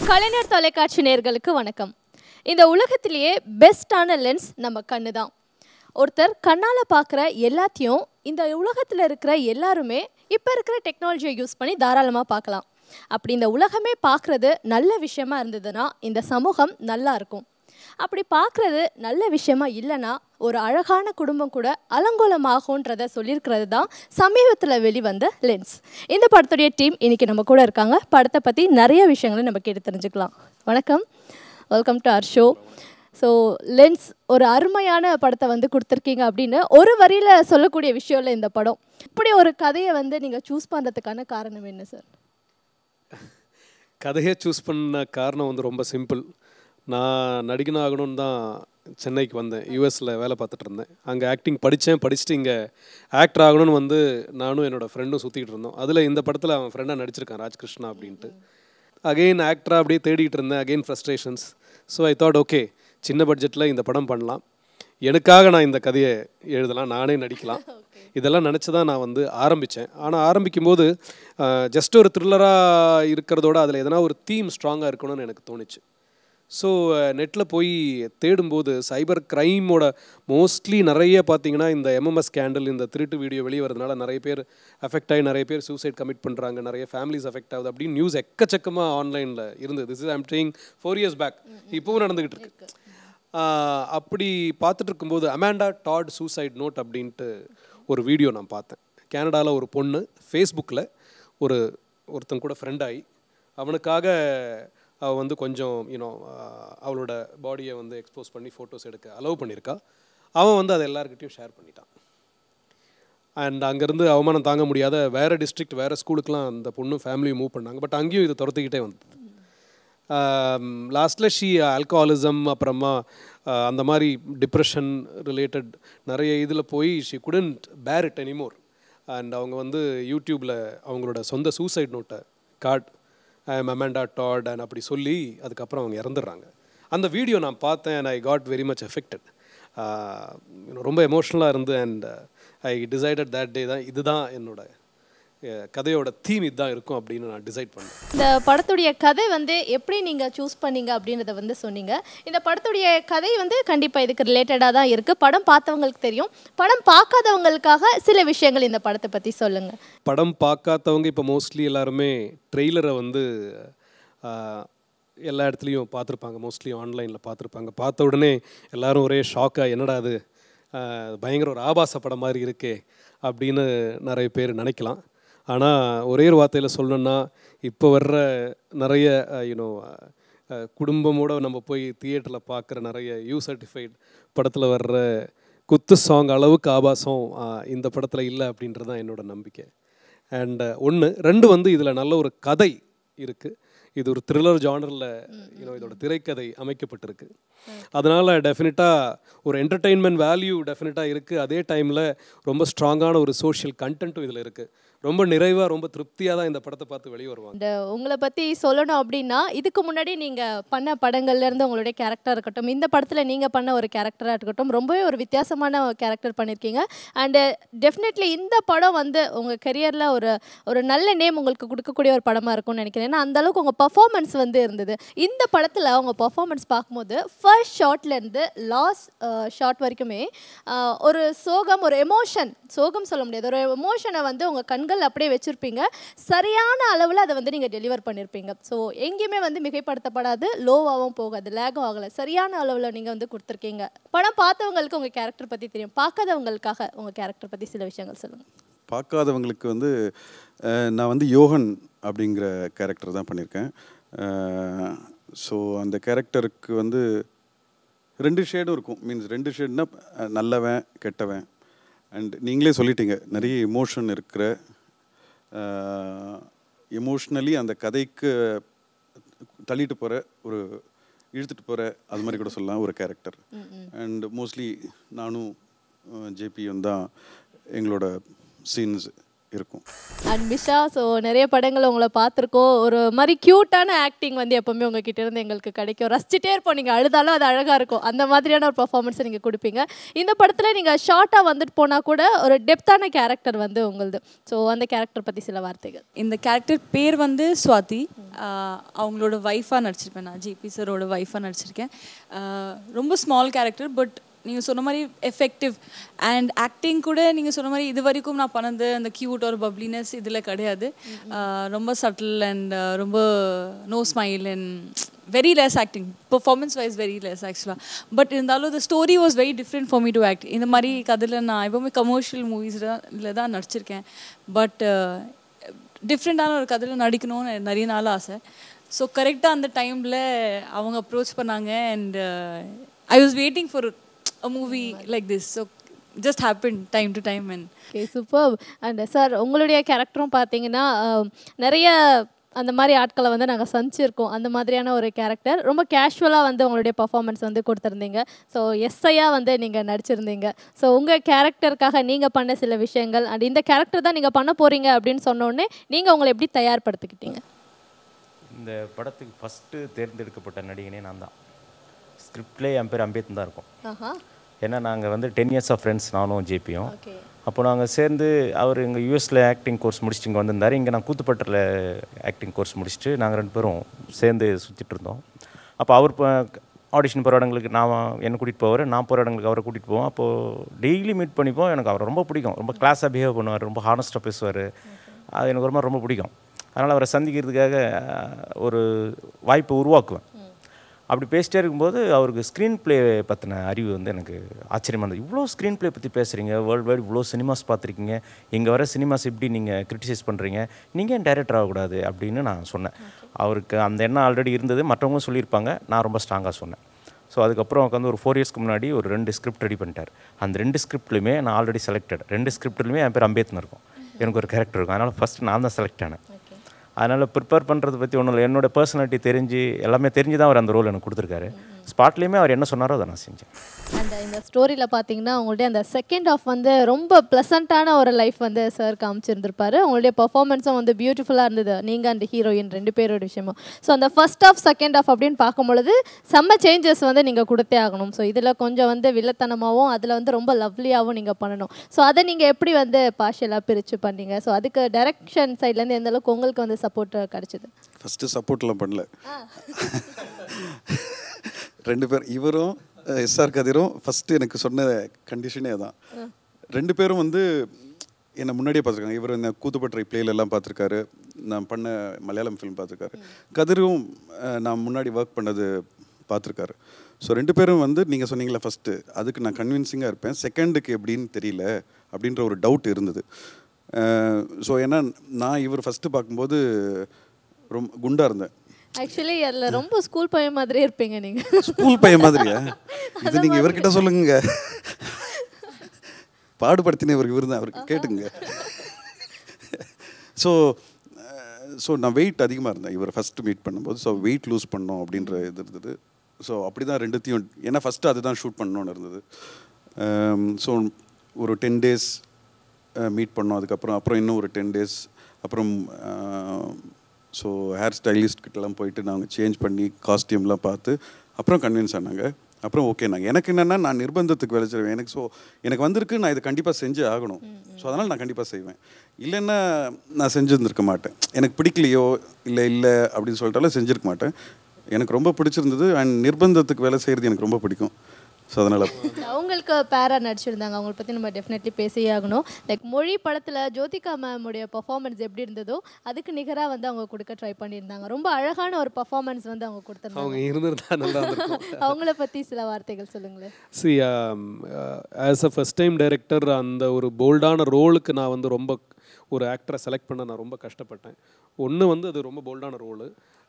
கலைஞர் தொலைக்காட்சி நேயர்களுக்கு வணக்கம். இந்த உலகத்திலேயே பெஸ்டான லென்ஸ் நம்ம கண்ணு தான். ஒருத்தர் கண்ணால் பார்க்குற எல்லாத்தையும் இந்த உலகத்தில் இருக்கிற எல்லாருமே இப்போ இருக்கிற டெக்னாலஜியை யூஸ் பண்ணி தாராளமாக பார்க்கலாம். அப்படி இந்த உலகமே பார்க்குறது நல்ல விஷயமா இருந்ததுன்னா இந்த சமூகம் நல்லா இருக்கும். அப்படி பார்க்குறது நல்ல விஷயமா இல்லைன்னா ஒரு அழகான குடும்பம் கூட அலங்கோலமாகும்ன்றதை சொல்லியிருக்கிறது தான் சமீபத்தில் வெளிவந்த லென்ஸ். இந்த படத்துடைய டீம் இன்னைக்கு நம்ம கூட இருக்காங்க. படத்தை பற்றி நிறைய விஷயங்களை நம்ம கேட்டு தெரிஞ்சுக்கலாம். வணக்கம், welcome to our show. So Lens ஒரு அருமையான படத்தை வந்து கொடுத்துருக்கீங்க அப்படின்னு ஒரு வரியில் சொல்லக்கூடிய விஷயம் இல்லை இந்த படம். இப்படி ஒரு கதையை வந்து நீங்கள் சூஸ் பண்ணுறதுக்கான காரணம் என்ன சார்? கதையை சூஸ் பண்ண காரணம் வந்து ரொம்ப சிம்பிள். நான் நடிகன் ஆகணும்னு தான் சென்னைக்கு வந்தேன். யூஎஸில் வேலை பார்த்துட்டு இருந்தேன். அங்கே ஆக்டிங் படிச்சுட்டு இங்கே ஆக்டர் ஆகணும்னு வந்து நானும் என்னோடய ஃப்ரெண்டும் சுற்றிக்கிட்டு இருந்தோம். அதில் இந்த படத்தில் அவன் ஃப்ரெண்டாக நடிச்சிருக்கான், ராஜ்கிருஷ்ணா அப்படின்ட்டு. அகெயின் ஆக்டராக அப்படியே தேடிட்டு இருந்தேன். Again frustrations. So I thought okay, சின்ன பட்ஜெட்டில் இந்த படம் பண்ணலாம், எனக்காக நான் இந்த கதையை எழுதலாம், நானே நடிக்கலாம், இதெல்லாம் நினச்சி தான் நான் வந்து ஆரம்பித்தேன். ஆனால் ஆரம்பிக்கும்போது ஜஸ்ட் ஒரு த்ரில்லராக இருக்கிறதோட அதில் எதனா ஒரு தீம் ஸ்ட்ராங்காக இருக்கணும்னு எனக்கு தோணுச்சு. ஸோ நெட்டில் போய் தேடும்போது சைபர் க்ரைமோட மோஸ்ட்லி நிறைய பார்த்தீங்கன்னா இந்த எம்எம்எஸ் ஸ்கேண்டல், இந்த திருட்டு வீடியோ வெளியே வரதுனால நிறைய பேர் அஃபெக்ட் ஆகி நிறைய பேர் சூசைட் கமிட் பண்ணுறாங்க, நிறைய ஃபேமிலிஸ் அஃபெக்ட் ஆகுது அப்படின்னு நியூஸ் எக்கச்சக்கமாக ஆன்லைனில் இருந்தது. This is I'm trying 4 years back, இப்போவும் நடந்துக்கிட்டு இருக்கு. அப்படி பார்த்துட்டு இருக்கும்போது அமாண்டா டாட் சூசைட் நோட் அப்படின்ட்டு ஒரு வீடியோ நான் பார்த்தேன். கனடாவில் ஒரு பொண்ணு ஃபேஸ்புக்கில் ஒருத்தன் கூட ஃப்ரெண்ட் ஆகி அவனுக்காக அவள் வந்து கொஞ்சம் அவளோட பாடியை வந்து எக்ஸ்போஸ் பண்ணி ஃபோட்டோஸ் எடுக்க அலோவ் பண்ணியிருக்கா. அவன் வந்து அதை எல்லாருக்கிட்டையும் ஷேர் பண்ணிட்டான். அண்ட் அங்கேருந்து அவமானம் தாங்க முடியாத வேறு டிஸ்ட்ரிக்ட், வேறு ஸ்கூலுக்கெலாம் அந்த பொண்ணு ஃபேமிலியும் மூவ் பண்ணாங்க. பட் அங்கேயும் இது துரத்திக்கிட்டே வந்தது. லாஸ்ட்டில் ஆல்கஹாலிசம், அப்புறமா அந்த மாதிரி டிப்ரெஷன் ரிலேட்டட் நிறைய இதில் போய் ஷி குடன்ட் பேர் இட் எனிமோர். அண்ட் அவங்க வந்து யூடியூப்பில் அவங்களோட சொந்த சூசைட் நோட்டை I am Amanda dot and அப்படி சொல்லி அதுக்கப்புறம் அவங்க இறந்துடுறாங்க. அந்த வீடியோ நான் பார்த்தேன் and I got very much affected. ரொம்ப எமோஷ்னலாக இருந்து and I decided that day தான் இதுதான் என்னோட கதையோட தீம் இதுதான் இருக்கும் அப்படின்னு நான் டிசைட் பண்ணேன். இந்த படத்துடைய கதை வந்து எப்படி நீங்கள் சூஸ் பண்ணீங்க அப்படின்றத வந்து சொன்னீங்க. இந்த படத்துடைய கதை வந்து கண்டிப்பாக இதுக்கு ரிலேட்டடாக தான் இருக்குது. படம் பார்த்தவங்களுக்கு தெரியும். படம் பார்க்காதவங்களுக்காக சில விஷயங்கள் இந்த படத்தை பற்றி சொல்லுங்கள். படம் பார்க்காதவங்க இப்போ மோஸ்ட்லி எல்லாருமே ட்ரெய்லரை வந்து எல்லா இடத்துலையும் பார்த்துருப்பாங்க, மோஸ்ட்லி ஆன்லைனில் பார்த்துருப்பாங்க. பார்த்த உடனே எல்லோரும் ஒரே ஷாக்காக என்னடா அது பயங்கர ஒரு ஆபாச படம் மாதிரி இருக்கே அப்படின்னு நிறைய பேர் நினைக்கலாம். ஆனால் ஒரே ஒரு வார்த்தையில் சொல்லணுன்னா இப்போ வர்ற நிறைய குடும்பமோடு நம்ம போய் தியேட்டரில் பார்க்குற நிறைய சர்டிஃபைட் படத்தில் வர்ற குத்து சாங் அளவுக்கு ஆபாசம் இந்த படத்தில் இல்லை அப்படின்றது தான் என்னோடய நம்பிக்கை. அண்ட் 2 வந்து இதில் நல்ல ஒரு கதை இருக்குது. இது ஒரு த்ரில்லர் ஜானரில் இதோட திரைக்கதை அமைக்கப்பட்டிருக்கு. அதனால் டெஃபினட்டாக ஒரு என்டர்டெயின்மெண்ட் வேல்யூ டெஃபினட்டாக இருக்குது. அதே டைமில் ரொம்ப ஸ்ட்ராங்கான ஒரு சோஷியல் கண்டென்ட்டும் இதில் இருக்குது. ரொம்ப நிறைவாக, ரொம்ப திருப்தியாக தான் இந்த படத்தை பார்த்து வெளியே வருவாங்க. உங்களை பற்றி சொல்லணும் அப்படின்னா, இதுக்கு முன்னாடி நீங்கள் பண்ண படங்கள்லேருந்து உங்களுடைய கேரக்டராக இருக்கட்டும், இந்த படத்தில் நீங்கள் பண்ண ஒரு கேரக்டராக இருக்கட்டும், ரொம்பவே ஒரு வித்தியாசமான கேரக்டர் பண்ணியிருக்கீங்க. அண்டு டெஃபினெட்லி இந்த படம் வந்து உங்கள் கெரியரில் ஒரு நல்ல நேம் உங்களுக்கு கொடுக்கக்கூடிய ஒரு படமாக இருக்கும்னு நினைக்கிறேன். ஏன்னா அந்தளவுக்கு உங்கள் பர்ஃபார்மன்ஸ் வந்து இருந்தது. இந்த படத்தில் உங்கள் பர்ஃபார்மன்ஸ் பார்க்கும்போது ஃபர்ஸ்ட் ஷாட்லேருந்து லாஸ்ட் ஷாட் வரைக்குமே ஒரு சோகம், ஒரு எமோஷன், சோகம் சொல்ல முடியாது, ஒரு எமோஷனை வந்து உங்கள் கண்கள் அப்படியே வச்சுருப்பீங்க. சரியான அளவில் அதை வந்து நீங்கள் டெலிவர் பண்ணியிருப்பீங்க. ஸோ எங்கேயுமே வந்து மிகைப்படுத்தப்படாது, லோவாகவும் போகாது, லேகும் ஆகலை, சரியான அளவில் நீங்கள் வந்து கொடுத்துருக்கீங்க. படம் பார்த்தவங்களுக்கு உங்கள் கேரக்டர் பற்றி தெரியும், பார்க்காதவங்களுக்காக உங்கள் கேரக்டர் பற்றி சில விஷயங்கள் சொல்லுங்கள். பார்க்காதவங்களுக்கு வந்து நான் வந்து யோகன் அப்படிங்கிற கேரக்டர் தான் பண்ணியிருக்கேன். ஸோ அந்த கேரக்டருக்கு வந்து 2 ஷேடும் இருக்கும். மீன்ஸ் 2 ஷேட்னா நல்லவன், கெட்டவன். அண்ட் நீங்களே சொல்லிட்டீங்க, நிறைய எமோஷன் இருக்கிற, எமோஷ்னலி அந்த கதைக்கு தள்ளிட்டு போகிற, ஒரு இழுத்துட்டு போகிற, அது மாதிரி கூட சொல்லலாம் ஒரு கேரக்டர். அண்ட் மோஸ்ட்லி நானும் ஜேபியும் தான் எங்களோட சீன்ஸ் இருக்கும். அண்ட் மிஷா, ஸோ நிறைய படங்கள் உங்களை பார்த்துருக்கோம். ஒரு மாதிரி க்யூட்டான ஆக்டிங் வந்து எப்போவுமே உங்ககிட்ட இருந்து எங்களுக்கு கிடைக்கும். ரசிச்சுட்டே இருப்போம், நீங்கள் அழுதாலும் அது அழகாக இருக்கும். அந்த மாதிரியான ஒரு பர்ஃபார்மன்ஸை நீங்கள் கொடுப்பீங்க. இந்த படத்தில் நீங்கள் ஷார்ட்டாக வந்துட்டு போனால் கூட ஒரு டெப்த்தான கேரக்டர் வந்து உங்களுது. ஸோ அந்த கேரக்டர் பற்றி சில வார்த்தைகள். இந்த கேரக்டர் பேர் வந்து ஸ்வாதி. அவங்களோட ஒய்ஃபாக நடிச்சிருப்பேன். நான் ஜிபி சாரோட ஒய்ஃபாக நடிச்சிருக்கேன். ரொம்ப ஸ்மால் கேரக்டர், பட் நீங்கள் சொன்ன மாதிரி எஃபெக்டிவ் அண்ட் ஆக்டிங் கூட நீங்கள் சொன்ன மாதிரி இது வரைக்கும் நான் பண்ணது அந்த க்யூட் ஒரு பப்ளினஸ் இதில் கிடையாது. ரொம்ப சட்டில் அண்ட் ரொம்ப no smile and very less acting. Performance wise very less ஆக்சுவலாக. பட் இருந்தாலும் the story was very different for me to act. இந்த மாதிரி கதையில் நான் எப்போவுமே கமர்ஷியல் மூவிஸில் தான் நடிச்சிருக்கேன். பட் டிஃப்ரெண்ட்டான ஒரு கதையில் நடிக்கணும்னு நிறைய நாள் ஆசை. ஸோ கரெக்டாக அந்த டைமில் அவங்க அப்ரோச் பண்ணாங்க and I was waiting for a movie like this, so just happened time to time. And okay, superb. And sir, உங்களுடைய கேரக்டரும் பார்த்தீங்கன்னா நிறைய அந்த மாதிரி ஆட்களை வந்து நாங்கள் சந்திச்சிருக்கோம். அந்த மாதிரியான ஒரு கேரக்டர் ரொம்ப கேஷுவலாக வந்து உங்களுடைய பர்ஃபார்மன்ஸ் வந்து கொடுத்துருந்தீங்க. ஸோ எஸ்ஐயாக வந்து நீங்கள் நடிச்சிருந்தீங்க. ஸோ உங்கள் கேரக்டருக்காக நீங்கள் பண்ண சில விஷயங்கள் அண்ட் இந்த கேரக்டர் தான் நீங்கள் பண்ண போகிறீங்க அப்படின்னு சொன்னோடனே நீங்கள் உங்களை எப்படி தயார்படுத்திக்கிட்டீங்க? இந்த படத்துக்கு ஃபஸ்ட்டு தேர்ந்தெடுக்கப்பட்ட நடிகனே நான் தான். ஸ்கிரிப்ட்லேயே என் பேர் அம்பேத் தான் இருக்கும். ஏன்னா நாங்கள் வந்து 10 years ஆஃப் ஃப்ரெண்ட்ஸ், நானும் ஜேபியும். அப்போ நாங்கள் சேர்ந்து அவர் எங்கள் யூஎஸில் ஆக்டிங் கோர்ஸ் முடிச்சுட்டு இங்கே வந்திருந்தார். இங்கே நான் கூத்துப்பட்டில் ஆக்டிங் கோர்ஸ் முடிச்சுட்டு நாங்கள் 2 பேரும் சேர்ந்து சுற்றிட்டு இருந்தோம். அப்போ அவர் ஆடிஷன் போகிற இடங்களுக்கு நான் என்னை கூட்டிகிட்டு போவார், நான் போகிற இடங்களுக்கு அவரை கூட்டிகிட்டு போவோம். அப்போது டெய்லி மீட் பண்ணிப்போம். எனக்கு அவரை ரொம்ப பிடிக்கும். ரொம்ப கிளாஸாக பிஹேவ் பண்ணுவார், ரொம்ப ஹானஸ்ட்டாக பேசுவார். அது எனக்கு ரொம்ப பிடிக்கும். அதனால் அவரை சந்திக்கிறதுக்காக ஒரு வாய்ப்பை உருவாக்குவேன். அப்படி பேசிட்டே இருக்கும்போது அவருக்கு ஸ்க்ரீன் ப்ளே பற்றின அறிவு வந்து எனக்கு ஆச்சரியமாக இருந்தது. இவ்வளோ ஸ்க்ரீன் ப்ளே பற்றி பேசுகிறீங்க, வேர்ல்டு வைடு இவ்வளோ சினிமாஸ் பார்த்துருக்கீங்க, இங்கே வர சினிமாஸ் எப்படி நீங்கள் கிரிட்டிசைஸ் பண்ணுறீங்க, நீங்கள் ஏன் டைரக்டர் ஆகக்கூடாது அப்படின்னு நான் சொன்னேன். அவருக்கு அந்த எண்ணம் ஆல்ரெடி இருந்தது, மற்றவங்களும் சொல்லியிருப்பாங்க, நான் ரொம்ப ஸ்ட்ராங்காக சொன்னேன். ஸோ அதுக்கப்புறம் உட்காந்து ஒரு 4 yearsக்கு முன்னாடி ஒரு 2 ஸ்கிரிப்ட் ரெடி பண்ணிட்டார். அந்த 2 ஸ்கிரிப்ட்லையுமே நான் ஆல்ரெடி செலக்டட். 2 ஸ்கிரிப்ட்லையுமே என் பேர் அம்பேத்னு இருக்கும், எனக்கு ஒரு கேரக்டர் இருக்கும். அதனால் ஃபஸ்ட்டு நான் தான் செலக்ட் ஆனேன். அதனால் ப்ரிப்பேர் பண்ணுறதை பற்றி ஒன்றும் இல்லை. என்னோடய பர்சனாலிட்டி தெரிஞ்சு எல்லாமே தெரிஞ்சு தான் அவர் அந்த ரோல் எனக்கு கொடுத்துருக்காரு. ஸ்பாட்லேயுமே அவர் என்ன சொன்னாரோ அதை நான் செஞ்சேன். அந்த இந்த ஸ்டோரியில் பார்த்தீங்கன்னா உங்களுடைய அந்த செகண்ட் ஆஃப் வந்து ரொம்ப ப்ளசண்ட்டான ஒரு லைஃப் வந்து சார் காமிச்சிருந்திருப்பாரு. உங்களுடைய பர்ஃபார்மன்ஸும் வந்து பியூட்டிஃபுல்லாக இருந்தது, நீங்கள் அந்த ஹீரோயின் 2 பேரோட விஷயமும். ஸோ அந்த ஃபர்ஸ்ட் ஆஃப் செகண்ட் ஆஃப் அப்படின்னு பார்க்கும்பொழுது செம்ம சேஞ்சஸ் வந்து நீங்கள் கொடுத்தே ஆகணும். ஸோ இதில் கொஞ்சம் வந்து வில்லத்தனமாகவும் அதில் வந்து ரொம்ப லவ்லியாகவும் நீங்கள் பண்ணணும். ஸோ அதை நீங்கள் எப்படி வந்து பார்ஷியலாக பிரித்து பண்ணீங்க? ஸோ அதுக்கு டைரக்ஷன் சைட்லேருந்து எந்த அளவுக்கு உங்களுக்கு வந்து சப்போர்ட் கிடச்சிது? ஃபஸ்ட்டு சப்போர்ட்லாம் பண்ணல. 2 பேர், இவரும் எஸ்ஆர் கதிரும் ஃபஸ்ட்டு எனக்கு சொன்ன கண்டிஷனே தான். 2 பேரும் வந்து என்னை முன்னாடியே பார்த்துருக்காங்க. இவர் என்ன கூத்துப்பட்டறை பிளேலெல்லாம் பார்த்துருக்காரு, நான் பண்ண மலையாளம் ஃபிலிம் பார்த்துருக்காரு. கதிரும் நான் முன்னாடி ஒர்க் பண்ணது பார்த்துருக்காரு. ஸோ 2 பேரும் வந்து நீங்கள் சொன்னீங்களா ஃபஸ்ட்டு, அதுக்கு நான் கன்வின்சிங்காக இருப்பேன். செகண்டுக்கு எப்படின்னு தெரியல அப்படின்ற ஒரு டவுட் இருந்தது. ஸோ ஏன்னா நான் இவர் ஃபஸ்ட்டு பார்க்கும்போது ரொம்ப குண்டாக இருந்தேன். ஆக்சுவலி அதில் ரொம்ப ஸ்கூல் பையன் மாதிரியே இருப்பீங்க நீங்கள். ஸ்கூல் பையன் மாதிரியா? இது நீங்கள் இவர்கிட்ட சொல்லுங்க, பாடுபடுத்தினே இவர் தான், அவருக்கு கேட்டுங்க. ஸோ நான் வெயிட் அதிகமாக இருந்தேன் இவர் ஃபஸ்ட்டு மீட் பண்ணும்போது. ஸோ வெயிட் லூஸ் பண்ணோம் அப்படின்ற இது இருந்தது. ஸோ அப்படி தான் 2த்தையும், ஏன்னா ஃபஸ்ட்டு அதுதான் ஷூட் பண்ணணுன்னு இருந்தது. ஸோ ஒரு 10 days மீட் பண்ணோம். அப்புறம் இன்னும் ஒரு 10 days அப்புறம் ஸோ ஹேர் ஸ்டைலிஸ்ட்கிட்டலாம் போயிட்டு நாங்கள் சேஞ்ச் பண்ணி காஸ்டியூம்லாம் பார்த்து அப்புறம் கன்வின்ஸ் ஆனாங்க. அப்புறம் ஓகே நாங்கள், எனக்கு என்னென்னா நான் நிர்பந்தத்துக்கு விளைச்சிருவேன். எனக்கு வந்திருக்கு, நான் இதை கண்டிப்பாக செஞ்சே ஆகணும். ஸோ அதனால் நான் கண்டிப்பாக செய்வேன். இல்லைன்னா நான் செஞ்சுருந்துருக்க மாட்டேன். எனக்கு பிடிக்கலையோ இல்லை அப்படின்னு சொல்லிட்டாலும் செஞ்சுருக்க மாட்டேன். எனக்கு ரொம்ப பிடிச்சிருந்தது அண்ட் நிர்பந்தத்துக்கு வேலை செய்கிறது எனக்கு ரொம்ப பிடிக்கும். ஸோ அதனால் அவங்களுக்கு பேரா நடிச்சிருந்தாங்க, அவங்கள பற்றி நம்ம டெஃபினெட்லி பேசியே ஆகணும். லைக் மொழி படத்தில் ஜோதிகா மேமுடைய பர்ஃபார்மன்ஸ் எப்படி இருந்ததோ அதுக்கு நிகராக வந்து அவங்க கொடுக்க ட்ரை பண்ணியிருந்தாங்க. ரொம்ப அழகான ஒரு பர்ஃபார்மன்ஸ் வந்து அவங்க கொடுத்துருந்தாங்க. அவங்க இருந்திருந்தா நல்லா இருந்திருக்கும். அவங்கள பற்றி சில வார்த்தைகள் சொல்லுங்களேன். See, as a first time director அந்த ஒரு போல்டான ரோலுக்கு நான் வந்து ரொம்ப ஒரு ஆக்டரை செலக்ட் பண்ண நான் ரொம்ப கஷ்டப்பட்டேன். ஒன்று வந்து அது ரொம்ப போல்டான ரோலு,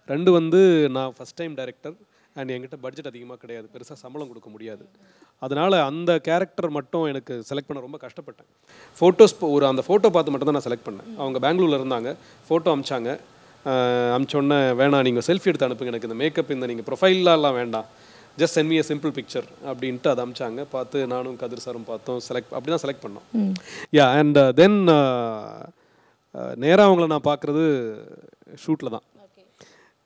2 வந்து நான் ஃபஸ்ட் டைம் டைரக்டர் அண்ட் என்கிட்ட பட்ஜெட் அதிகமாக கிடையாது, பெருசாக சம்பளம் கொடுக்க முடியாது. அதனால் அந்த கேரக்டர் மட்டும் எனக்கு செலக்ட் பண்ண ரொம்ப கஷ்டப்பட்டேன். ஃபோட்டோஸ் அந்த ஃபோட்டோ பார்த்து மட்டும் தான் நான் செலக்ட் பண்ணேன். அவங்க பெங்களூரில் இருந்தாங்க, ஃபோட்டோ அமிச்சாங்க. அமிச்சோடனே வேணாம் நீங்கள் செல்ஃபி எடுத்து அனுப்புங்க, எனக்கு இந்த மேக்கப் இந்த நீங்கள் ப்ரொஃபைல்லாம் வேண்டாம், just send me a simple picture அப்படின்ட்டு அதை அமிச்சாங்க. பார்த்து நானும் கதிர் சாரும் பார்த்தோம், அப்படி தான் செலக்ட் பண்ணோம். யா அண்ட் தென் நேராக அவங்கள நான் பார்க்குறது ஷூட்டில் தான்.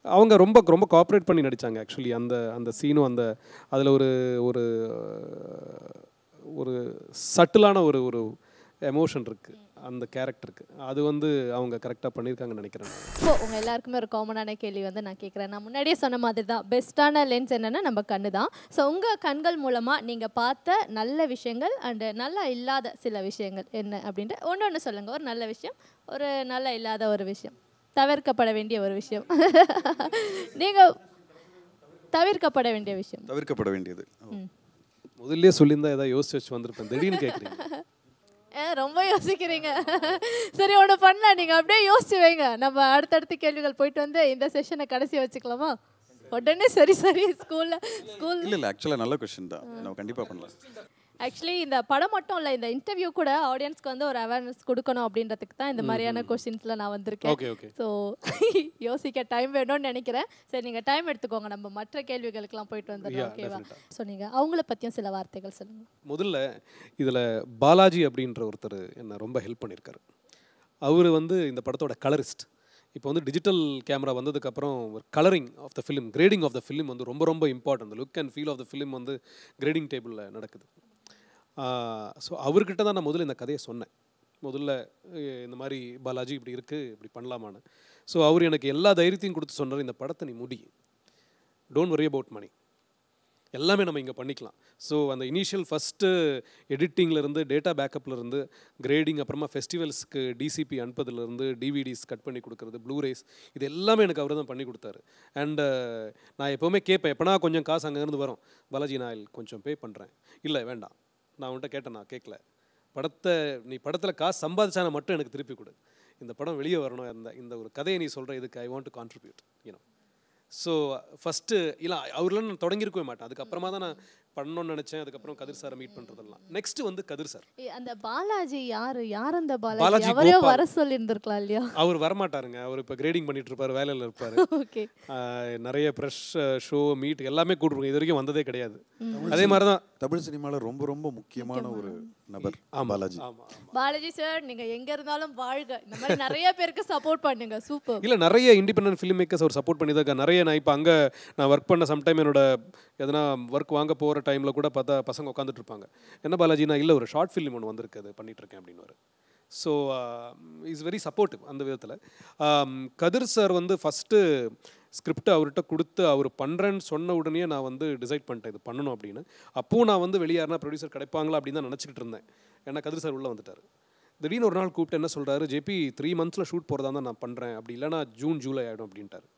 அவங்க ரொம்ப ரொம்ப கோஆப்ரேட் பண்ணி நடித்தாங்க ஆக்சுவலி. அந்த சீனும் அதில் ஒரு ஒரு ஒரு சட்டிலான ஒரு ஒரு எமோஷன் இருக்குது அந்த கேரக்டருக்கு. அது அவங்க கரெக்டாக பண்ணியிருக்காங்கன்னு நினைக்கிறேன். இப்போ உங்கள் எல்லாருக்குமே ஒரு காமனான கேள்வி நான் கேட்குறேன். நான் முன்னாடியே சொன்ன மாதிரி தான், பெஸ்ட்டான லென்ஸ் என்னென்னா நம்ம கண்ணு தான். ஸோ உங்கள் கண்கள் மூலமாக நீங்கள் பார்த்த நல்ல விஷயங்கள் அண்டு நல்லா இல்லாத சில விஷயங்கள் என்ன அப்படின்ட்டு ஒன்று சொல்லுங்கள். ஒரு நல்ல விஷயம், ஒரு நல்லா இல்லாத ஒரு விஷயம், தவிர்க்கப்பட வேண்டிய ஒரு விஷயம். நீங்கள் தவிர்க்கப்பட வேண்டிய விஷயம். தவிர்க்கப்பட வேண்டியது முதல்ல சொல்லியிருந்தா ஏதாவது யோசிச்சு வச்சு வந்திருப்பேன். திடீர்னு கேட்குறீங்க. ரொம்ப யோசிக்கிறீங்க. சரி, ஒன்று பண்ணலாம், நீங்கள் அப்படியே யோசிச்சு வைங்க. நம்ம அடுத்தடுத்த கேள்விகள் போயிட்டு இந்த செஷனை கடைசியாக வச்சுக்கலாமா? உடனே சரி ஸ்கூல் இல்லை ஆக்சுவலாக நல்ல கொஸ்டின் தான், நம்ம கண்டிப்பாக பண்ணலாம். ஆக்சுவலி இந்த படம் மட்டும் இல்லை, இந்த இன்டர்வியூ கூட ஆடியன்ஸ்க்கு ஒரு அவேர்னஸ் கொடுக்கணும் அப்படின்றதுக்கு தான் இந்த மாதிரியான கொஸ்டின்ஸில் நான் வந்திருக்கேன். ஸோ யோசிக்க டைம் வேணும்னு நினைக்கிறேன். சரி, நீங்கள் டைம் எடுத்துக்கோங்க, நம்ம மற்ற கேள்விகளுக்கெல்லாம் போயிட்டு வந்துடலாம். ஓகேவா? ஸோ நீங்கள் அவங்கள பற்றியும் சில வார்த்தைகள் சொல்லுங்கள். முதல்ல இதில் பாலாஜி அப்படின்ற ஒருத்தர் என்னை ரொம்ப ஹெல்ப் பண்ணியிருக்காரு. அவர் இந்த படத்தோட கலரிஸ்ட். இப்போ டிஜிட்டல் கேமரா வந்ததுக்கப்புறம் ஒரு colouring of the film, grading of the film ரொம்ப ரொம்ப important. Look and feel of the film grading டேபிளில் நடக்குது. ஸோ அவர்கிட்ட தான் நான் முதல்ல இந்த கதையை சொன்னேன். முதல்ல இந்த மாதிரி பாலாஜி இப்படி இருக்குது, இப்படி பண்ணலாமான்னு. ஸோ அவர் எனக்கு எல்லா தைரியத்தையும் கொடுத்து சொன்னார், இந்த படத்தை நீ முடி, டோன்ட் வரி அபவுட் மணி, எல்லாமே நம்ம இங்கே பண்ணிக்கலாம். ஸோ அந்த இனிஷியல் ஃபஸ்ட்டு எடிட்டிங்லேருந்து, டேட்டா பேக்கப்லேருந்து, கிரேடிங், அப்புறமா ஃபெஸ்டிவல்ஸ்க்கு டிசிபி அனுப்பதுலேருந்து, டிவிடிஸ் கட் பண்ணி கொடுக்குறது, ப்ளூரேஸ், இது எல்லாமே எனக்கு அவர் தான் பண்ணி கொடுத்தாரு. அண்டு நான் எப்போவுமே கேட்பேன், எப்போனா கொஞ்சம் காசு அங்கேருந்து வரும், பாலாஜி நான் கொஞ்சம் பே பண்ணுறேன். இல்லை வேண்டாம், நான் அவன்கிட்ட கேட்டேன், நான் கேட்கல, நீ படத்தில் காசு சம்பாதிச்சான மட்டும் எனக்கு திருப்பி கொடு, இந்த படம் வெளியே வரணும், இந்த ஒரு கதையை நீ சொல்கிற இதுக்கு ஐ want to contribute you know. So first இல்லை அவர்லாம் நான் தொடங்கியிருக்கவே மாட்டேன். அதுக்கப்புறமா தான் நான் பண்ணணும்னு நினச்சேன். அதுக்கப்புறம் கதிர் சாரை மீட் பண்ணுறதெல்லாம். நெக்ஸ்ட்டு கதிர் சார். அந்த பாலாஜி யார் அந்த பாலாஜி? அவரே வர சொல்லி இருந்திருக்கலாம் இல்லையா? அவர் வரமாட்டாருங்க. அவர் இப்போ கிரேடிங் பண்ணிட்டு இருப்பார், வேலையில் இருப்பார். ஓகே. நிறைய ப்ரெஷ் ஷோ மீட் எல்லாமே கூப்பிடுவோம், இது வரைக்கும் வந்ததே கிடையாது. அதே மாதிரி தான் தமிழ் சினிமாவில் ரொம்ப ரொம்ப முக்கியமான ஒரு நபர் பாலாஜி. பாலாஜி சார், நீங்கள் எங்கே இருந்தாலும் வாழ்க. இந்த மாதிரி நிறைய பேருக்கு சப்போர்ட் பண்ணுங்க. சூப்பர். இல்லை, நிறைய இண்டிபெண்டன்ட் ஃபிலிம் மேக்கர்ஸ் அவர் சப்போர்ட் பண்ணி தான் நிறைய. நான் இப்போ அங்கே நான் ஒர்க் பண்ண சம்டைம் என்னோட எதனா ஒர்க் வாங்க போகிற டைமில் கூட பார்த்தா பசங்க உட்காந்துட்டு இருப்பாங்க. என்ன பாலாஜி, நான் இல்லை ஒரு ஷார்ட் ஃபிலிம் ஒன்று வந்திருக்கு, அது பண்ணிகிட்ருக்கேன் அப்படின்னு. ஸோ இஸ் வெரி சப்போர்ட்டிவ் அந்த விதத்தில். கதிர் சார் ஃபஸ்ட்டு ஸ்கிரிப்ட் அவர்கிட்ட கொடுத்து அவர் பண்ணுறேன்னு சொன்ன உடனே நான் டிசைட் பண்ணிட்டேன் இது பண்ணணும் அப்படின்னு. அப்போவும் நான் வெளியாருனா ப்ரொடியூசர் கிடைப்பாங்களா அப்படின்னு தான் நினச்சிக்கிட்டு இருந்தேன். ஏன்னா கதிர் சார் உள்ளே வந்துட்டார். திடீர்னு ஒரு நாள் கூப்பிட்டு என்ன சொல்கிறாரு, ஜேபி 3 months ஷூட் போகிறதா தான் நான் பண்ணுறேன், அப்படி இல்லைனா ஜூன் ஜூலை ஆகிடும் அப்படின்ட்டார்.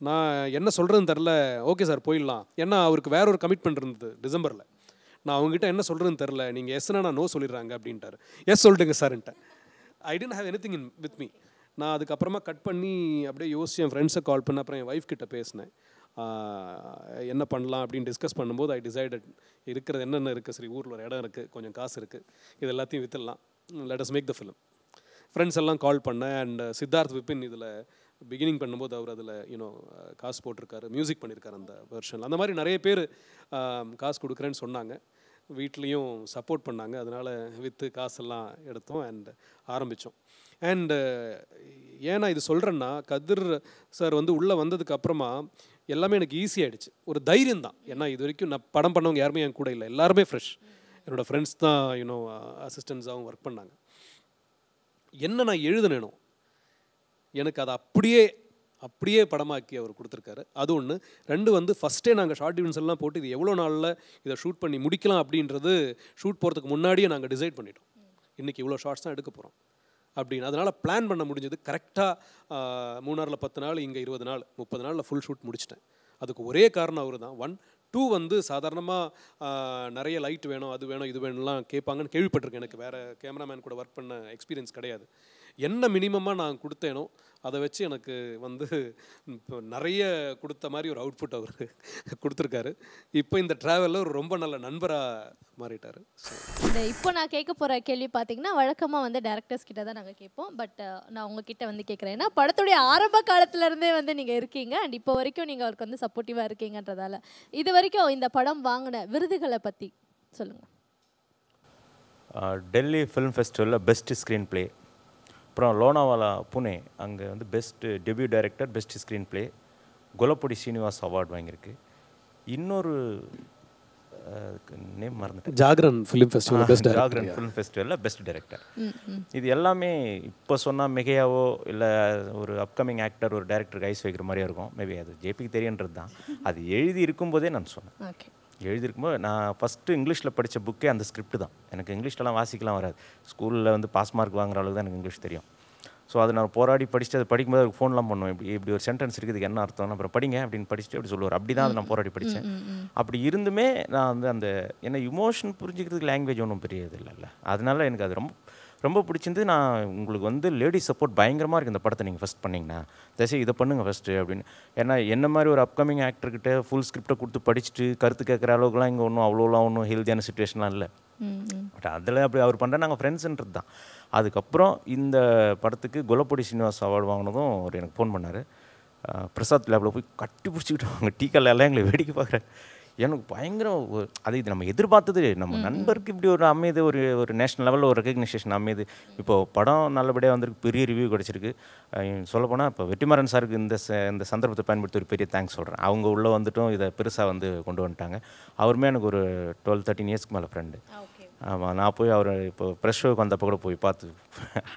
நான் என்ன சொல்கிறதுன்னு தெரில. ஓகே சார் போயிடலாம். ஏன்னா அவருக்கு வேற ஒரு கமிட்மெண்ட் இருந்தது டிசம்பரில். நான் அவங்ககிட்ட என்ன சொல்கிறதுன்னு தெரில, நீங்கள் எஸ்னா நான் நோ சொல்லிடுறாங்க அப்படின்ட்டார். எஸ் சொல்லிட்டுங்க சார்ன்ட்டேன். I didn't have anything in with me. நான் அதுக்கப்புறமா கட் பண்ணி அப்படியே யோசிச்சு என் ஃப்ரெண்ட்ஸை கால் பண்ண, அப்புறம் என் ஒய்ஃப் கிட்ட பேசினேன். என்ன பண்ணலாம் அப்படின்னு டிஸ்கஸ் பண்ணும்போது ஐ டிசைடட், இருக்கிறது என்னென்ன இருக்குது, சரி ஊரில் ஒரு இடம் இருக்குது, கொஞ்சம் காசு இருக்குது, இது எல்லாத்தையும் விற்றுடலாம், let us make the film. Friends எல்லாம் கால் பண்ணேன். அண்ட் சித்தார்த் விபின் இதில் பிகினிங் பண்ணும்போது அவர் அதில் காசு போட்டிருக்காரு, மியூசிக் பண்ணியிருக்காரு அந்த வெர்ஷனில். அந்த மாதிரி நிறைய பேர் காசு கொடுக்குறேன்னு சொன்னாங்க. வீட்லேயும் சப்போர்ட் பண்ணாங்க. அதனால் விற்று காசெல்லாம் எடுத்தோம் அண்ட் ஆரம்பித்தோம். அண்டு ஏன்னா இது சொல்கிறேன்னா, கதிர் சார் உள்ளே வந்ததுக்கு அப்புறமா எல்லாமே எனக்கு ஈஸியாகிடுச்சு. ஒரு தைரியம் தான். ஏன்னா இது வரைக்கும் நான் படம் பண்ணவங்க யாருமே என் கூட இல்லை, எல்லாருமே ஃப்ரெஷ். என்னோடய ஃப்ரெண்ட்ஸ் தான் அசிஸ்டன்ஸாகவும் ஒர்க் பண்ணாங்க. என்ன நான் எழுதுனேனோ எனக்கு அதை அப்படியே படமாக்கி அவர் கொடுத்துருக்காரு. அது ஒன்று. 2 ஃபஸ்ட்டே நாங்கள் ஷார்ட் டிவின்ஸ் எல்லாம் போட்டு இது எவ்வளோ நாளில் இதை ஷூட் பண்ணி முடிக்கலாம் அப்படின்றது ஷூட் போகிறதுக்கு முன்னாடியே நாங்கள் டிசைட் பண்ணிட்டோம். இன்றைக்கி இவ்வளோ ஷார்ட்ஸ் தான் எடுக்க போகிறோம் அப்படின்னு. அதனால் பிளான் பண்ண முடிஞ்சது. கரெக்டாக மூணாரில் 10 நாள், இங்கே 20 நாள், 30 நாளில் ஃபுல் ஷூட் முடிச்சிட்டேன். அதுக்கு ஒரே காரணம் அவர் தான். 1, 2 சாதாரணமாக நிறைய லைட் வேணும், அது வேணும், இது வேணும்லாம் கேட்பாங்கன்னு கேள்விப்பட்டிருக்கேன். எனக்கு வேறு கேமராமேன் கூட ஒர்க் பண்ண எக்ஸ்பீரியன்ஸ் கிடையாது. என்ன மினிமமாக நான் கொடுத்தேனோ அதை வச்சு எனக்கு இப்போ நிறைய கொடுத்த மாதிரி ஒரு அவுட்புட் அவர் கொடுத்துருக்காரு. இப்போ இந்த ட்ராவலில் ஒரு ரொம்ப நல்ல நண்பராக மாறிட்டார். இப்போ நான் கேட்க போகிற கேள்வி பார்த்தீங்கன்னா, வழக்கமாக டேரக்டர்ஸ் கிட்ட தான் நாங்கள் கேட்போம். பட் நான் உங்ககிட்ட கேட்குறேன். ஏன்னா படத்துடைய ஆரம்ப காலத்துலேருந்தே நீங்கள் இருக்கீங்க அண்ட் இப்போ வரைக்கும் நீங்கள் அவருக்கு சப்போர்ட்டிவாக இருக்கீங்கன்றதால, இது வரைக்கும் இந்த படம் வாங்கின விருதுகளை பற்றி சொல்லுங்கள். டெல்லி ஃபிலிம் ஃபெஸ்டிவலில் பெஸ்ட் ஸ்க்ரீன் ப்ளே, அப்புறம் லோனாவாலா புனே அங்கே வந்து best debut director, best screenplay கொலப்பொடி ஸ்ரீனிவாஸ் அவார்டு வாங்கியிருக்கு. இன்னொரு நேம் மறந்துட்டேன், Jagran film festival best Jagran film ஃபெஸ்டிவலில் பெஸ்ட் டைரக்டர். இது எல்லாமே இப்போ சொன்னால் மிகையாவோ இல்லை ஒரு அப்கமிங் ஆக்டர் ஒரு டைரக்டருக்கு ஐஸ் வைக்கிற மாதிரியே இருக்கும். மேபி அது ஜேபிக்கு தெரியுன்றது தான். அது எழுதி இருக்கும்போதே நான் சொன்னேன். எழுதியிருக்கும்போது நான் ஃபஸ்ட்டு இங்கிலீஷில் படித்த புக்கே அந்த ஸ்கிரிப்ட் தான். எனக்கு இங்கிலீஷ்லலாம் வாசிக்கலாம் வராது. ஸ்கூலில் வந்து பாஸ் மார்க் வாங்குற அளவுக்கு தான் எனக்கு இங்கிலீஷ் தெரியும். ஸோ அதை நான் போராடி படிச்சுட்டு அதை படிக்கும்போது அதுக்கு ஃபோன்லாம் பண்ணுவேன், இப்படி ஒரு சென்டென்ஸ் இருக்குது, என்ன அர்த்தம், அப்புறம் படிங்க அப்படின்னு படிச்சுட்டு அப்படி சொல்லுவார். அப்படி தான் அதை நான் போராடி படித்தேன். அப்படி இருந்துமே நான் வந்து அந்த என்ன இமோஷன் புரிஞ்சுக்கிறதுக்கு லாங்குவேஜ் ஒன்றும் பெரிய இது இல்லைல்ல. அதனால எனக்கு அது ரொம்ப ரொம்ப பிடிச்சிருந்து. நான் உங்களுக்கு வந்து லேடிஸ் சப்போர்ட் பயங்கரமாக இருக்குது இந்த படத்தை நீங்கள் ஃபஸ்ட் பண்ணிங்கன்னா, தயவுசெய்து இதை பண்ணுங்கள் ஃபஸ்ட்டு அப்படின்னு. ஏன்னா என்ன மாதிரி ஒரு அப்கமிங் ஆக்டர்கிட்ட ஃபுல் ஸ்கிரிப்டை கொடுத்து படிச்சுட்டு கருத்து கேட்குற அளவுக்குலாம் இங்கே ஒன்றும் அவ்வளோலாம் ஒன்றும் ஹெல்த்தியான சுச்சுவேஷன்லாம் இல்லை. பட் அதில் அப்படி அவர் பண்ணுற நாங்கள் ஃப்ரெண்ட்ஸுன்றது தான். அதுக்கப்புறம் இந்த படத்துக்கு கொலப்பொடி ஸ்ரீனிவாஸ் அவார்டு வாங்கினதும் அவர் எனக்கு ஃபோன் பண்ணார். பிரசாத் லேபில் போய் கட்டி பிடிச்சிக்கிட்டு அவங்க டீக்கல்ல எல்லாம் எங்களை வேடிக்கை பார்க்குறேன். எனக்கு பயங்கரம் அது இது நம்ம எதிர்பார்த்தது. நம்ம நண்பருக்கு இப்படி ஒரு அமையுது, ஒரு நேஷ்னல் லெவலில் ஒரு ரெகக்னிஷன் அமையுது. இப்போது படம் நல்லபடியாக வந்திருக்கு, பெரிய ரிவ்யூ கிடச்சிருக்கு. சொல்லப்போனால் இப்போ வெற்றிமாறன் சாருக்கு இந்த சந்தர்ப்பத்தை பயன்படுத்தி ஒரு பெரிய தேங்க்ஸ் சொல்கிறேன். அவங்க உள்ளே வந்துட்டும் இதை பெருசாக வந்து கொண்டு வந்துட்டாங்க. அவருமே எனக்கு ஒரு 12-13 இயர்ஸ்க்கு மேலே ஃப்ரெண்டு. ஆமாம், நான் போய் அவர் இப்போ ப்ரெஷ் ஷோக்கு வந்தப்போ கூட போய் பார்த்து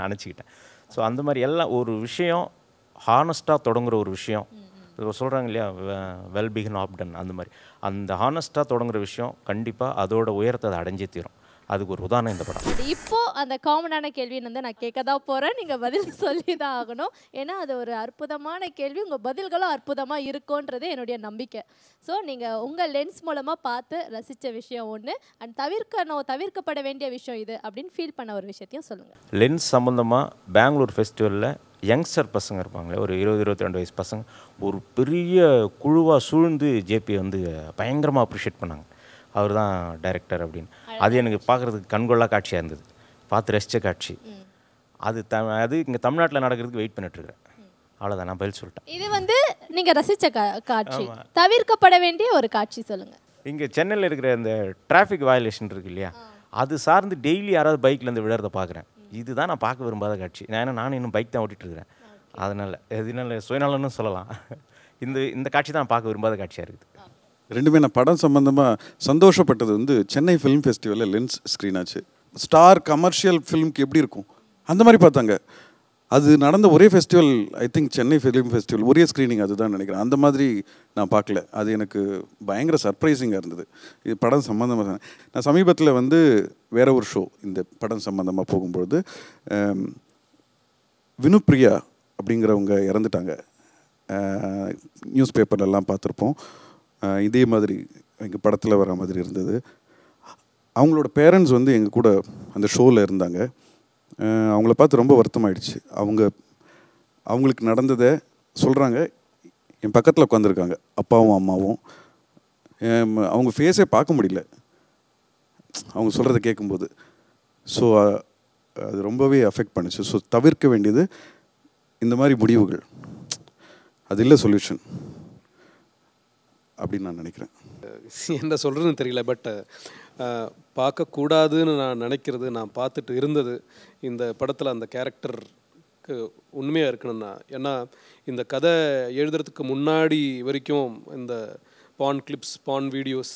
அணைச்சிக்கிட்டேன். ஸோ அந்த மாதிரி எல்லாம் ஒரு விஷயம் ஹானஸ்ட்டாக தொடங்குற ஒரு விஷயம் சொல்கிறாங்க இல்லையா, வெல் பிகின் ஆப்டன், அந்த மாதிரி அந்த ஹானஸ்ட்டாக தொடங்குற விஷயம் கண்டிப்பாக அதோட உயரத்தை அதை அடைஞ்சே தீரும். அதுக்கு ஒரு உதாரணம் இந்த படம். இப்போ அந்த காமனான கேள்வி வந்து நான் கேட்க தான் போகிறேன், நீங்கள் பதில் சொல்லி தான் ஆகணும். ஏன்னா அது ஒரு அற்புதமான கேள்வி, உங்கள் பதில்களும் அற்புதமாக இருக்கும்ன்றது என்னுடைய நம்பிக்கை. ஸோ நீங்கள் உங்கள் லென்ஸ் மூலமாக பார்த்து ரசித்த விஷயம் ஒன்று, அண்ட் தவிர்க்கப்பட வேண்டிய விஷயம் இது அப்படின்னு ஃபீல் பண்ண ஒரு விஷயத்தையும் சொல்லுங்கள். லென்ஸ் சம்மந்தமாக பெங்களூர் ஃபெஸ்டிவலில் யங்ஸ்டர் பசங்க இருப்பாங்களே, ஒரு 20-22 வயசு பசங்க ஒரு பெரிய குழுவாக சூழ்ந்து ஜேபியை வந்து பயங்கரமாக அப்ரிஷியேட் பண்ணாங்க. அவர் தான் டைரக்டர் அப்படின்னு. அது எனக்கு பார்க்குறதுக்கு கண்கொள்ளா காட்சியாக இருந்தது, பார்த்து ரசித்த காட்சி. அது இங்கே தமிழ்நாட்டில் நடக்கிறதுக்கு வெயிட் பண்ணிட்டுருக்கிறேன். அவ்வளோதான், நான் பதில் சொல்லிட்டேன். இது வந்து நீங்கள் ரசித்த காட்சி, தவிர்க்கப்பட வேண்டிய ஒரு காட்சி சொல்லுங்கள். இங்கே சென்னையில் இருக்கிற இந்த டிராஃபிக் வயலேஷன் இருக்கு இல்லையா, அது சார்ந்து டெய்லி யாராவது பைக்லேருந்து விழுறதை பார்க்குறேன். இதுதான் நான் பார்க்க விரும்பாத காட்சி. நானும் இன்னும் பைக் தான் ஓட்டிகிட்ருக்கிறேன். அதனால் சுயநலன்னு சொல்லலாம். இந்த காட்சி தான் பார்க்க விரும்பாத காட்சியாக இருக்குது. ரெண்டுமே நான் படம் சம்மந்தமாக சந்தோஷப்பட்டது வந்து சென்னை ஃபிலிம் ஃபெஸ்டிவலில் லென்ஸ் ஸ்க்ரீன் ஆச்சு. ஸ்டார் கமர்ஷியல் ஃபிலிம்க்கு எப்படி இருக்கும் அந்த மாதிரி பார்த்தாங்க. அது நடந்த ஒரே festival, I think Chennai film festival ஒரே ஸ்க்ரீனிங் அதுதான் நினைக்கிறேன். அந்த மாதிரி நான் பார்க்கல. அது எனக்கு பயங்கர சர்ப்ரைசிங்காக இருந்தது. இது படம் சம்மந்தமாக நான் சமீபத்தில் வந்து வேற ஒரு ஷோ இந்த படம் சம்மந்தமாக போகும்பொழுது வினுப்ரியா அப்படிங்கிறவங்க இறந்துட்டாங்க. நியூஸ் பேப்பர்லலாம் பார்த்துருப்போம். இதே மாதிரி எங்கள் படத்தில் வர மாதிரி இருந்தது. அவங்களோட பேரண்ட்ஸ் வந்து எங்கள் கூட அந்த ஷோவில் இருந்தாங்க. அவங்கள பார்த்து ரொம்ப வருத்தமாயிடுச்சு. அவங்களுக்கு நடந்ததை சொல்கிறாங்க. என் பக்கத்தில் உட்காந்துருக்காங்க அப்பாவும் அம்மாவும். அவங்க ஃபேஸே பார்க்க முடியல அவங்க சொல்கிறத கேட்கும்போது. ஸோ அது ரொம்பவே அஃபெக்ட் பண்ணுச்சு. ஸோ தவிர்க்க வேண்டியது இந்த மாதிரி முடிவுகள், அது இல்லை சொல்யூஷன் அப்படின்னு நான் நினைக்கிறேன். என்ன சொல்கிறதுன்னு தெரியல. பட் பார்க்கக்கூடாதுன்னு நான் நினைக்கிறது, நான் பார்த்துட்டு இருந்தது இந்த படத்தில் அந்த கேரக்டருக்கு உண்மையாக இருக்கணும்னா. ஏன்னா இந்த கதை எழுதுறதுக்கு முன்னாடி வரைக்கும் இந்த பான் கிளிப்ஸ், பான் வீடியோஸ்,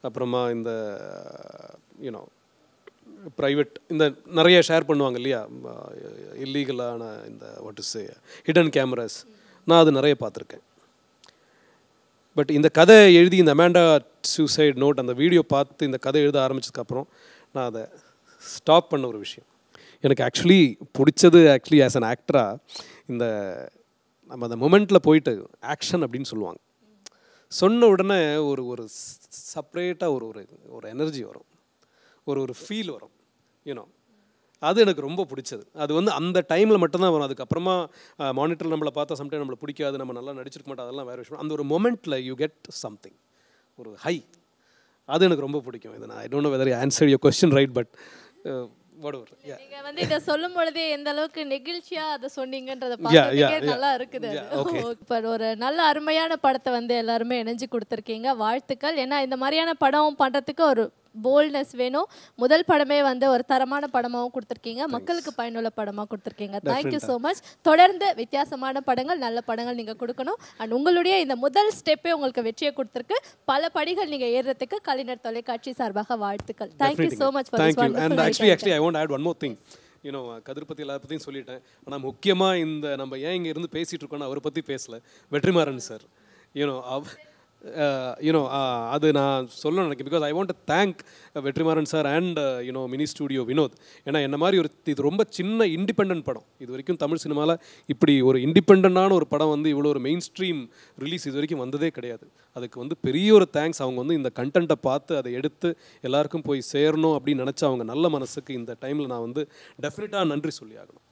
அப்புறமா இந்த யூனோ ப்ரைவேட் இந்த நிறைய ஷேர் பண்ணுவாங்க இல்லையா, இல்லீகலான இந்த வாட் இஸ் ஹிடன் கேமராஸ், நான் அது நிறைய பார்த்துருக்கேன். பட் இந்த கதை எழுதி இந்த அமாண்டா சூசைட் நோட் அந்த வீடியோ பார்த்து இந்த கதை எழுத ஆரம்பிச்சதுக்கப்புறம் நான் அதை ஸ்டாப் பண்ண ஒரு விஷயம். எனக்கு ஆக்சுவலி பிடிச்சது ஆஸ் அன் ஆக்டராக இந்த நம்ம அந்த மொமெண்ட்டில் போயிட்டு ஆக்ஷன் அப்படின்னு சொல்லுவாங்க, சொன்ன உடனே ஒரு செப்ரேட்டாக ஒரு எனர்ஜி வரும், ஒரு ஃபீல் வரும், யூனோ. அது எனக்கு ரொம்ப பிடிச்சது. அது வந்து அந்த டைமில் மட்டும்தான் வரும். அதுக்கப்புறமா மானிட்டரில் நம்மளை பார்த்தா சம்டைம் நம்மளை பிடிக்காது, நம்ம நல்லா நடிச்சிருக்க மாட்டோம், அதெல்லாம் வேறு விஷயம். அந்த ஒரு மொமெண்ட்டில் யூ கெட் சம்திங், ஒரு ஹை. அது எனக்கு ரொம்ப பிடிக்கும். இது நான் I don't know whether I answered your question right, but நீங்க வந்து இத சொல்லும் பொழுதே எந்த அளவுக்கு நெகிழ்ச்சியா அதை சொன்னீங்கன்றத பார்க்கறதுக்கே நல்லா இருக்குது. இப்போ ஒரு நல்ல அருமையான படத்தை வந்து எல்லாருமே இணைஞ்சு கொடுத்துருக்கீங்க, வாழ்த்துக்கள். ஏன்னா இந்த மாதிரியான படம் பண்றதுக்கு ஒரு போல்ட்னஸ் வேணும். முதல் படமே வந்து ஒரு தரமான படமாகவும் கொடுத்துருக்கீங்க, மக்களுக்கு பயனுள்ள படமாக கொடுத்துருக்கீங்க. Thank you so much. தொடர்ந்து வித்தியாசமான படங்கள், நல்ல படங்கள் நீங்கள் கொடுக்கணும். அண்ட் உங்களுடைய இந்த முதல் ஸ்டெப்பே உங்களுக்கு வெற்றியை கொடுத்துருக்கு. பல படிகள் நீங்கள் ஏறுறதுக்கு கலைஞர் தொலைக்காட்சி சார்பாக வாழ்த்துக்கள். Thank you so much for this wonderful. And actually I want to add one more thing. கதிர் பற்றி எல்லா பற்றியும் சொல்லிட்டேன். ஆனால் முக்கியமாக இந்த நம்ம ஏன் இங்கே இருந்து பேசிகிட்டு இருக்கோம்னா அவரை பற்றி பேசலை, வெற்றிமாறன் சார். அது நான் சொல்ல நினைக்கிறேன். Because I want to thank Vetrimaaran sir and Mini Studio Vinoth. ஏன்னா என்ன மாதிரி இது ரொம்ப சின்ன இண்டிபெண்ட் படம். இது வரைக்கும் தமிழ் சினிமாவில் இப்படி ஒரு இண்டிபெண்டான ஒரு படம் வந்து இவ்வளோ ஒரு மெயின் ஸ்ட்ரீம் ரிலீஸ் இது வரைக்கும் வந்ததே கிடையாது. அதுக்கு வந்து பெரிய ஒரு தேங்க்ஸ். அவங்க வந்து இந்த கண்டென்ட்டை பார்த்து அதை எடுத்து எல்லாருக்கும் போய் சேரணும் அப்படின்னு நினச்சா அவங்க நல்ல மனசுக்கு இந்த டைமில் நான் வந்து டெஃபினட்டாக நன்றி சொல்லி ஆகணும்.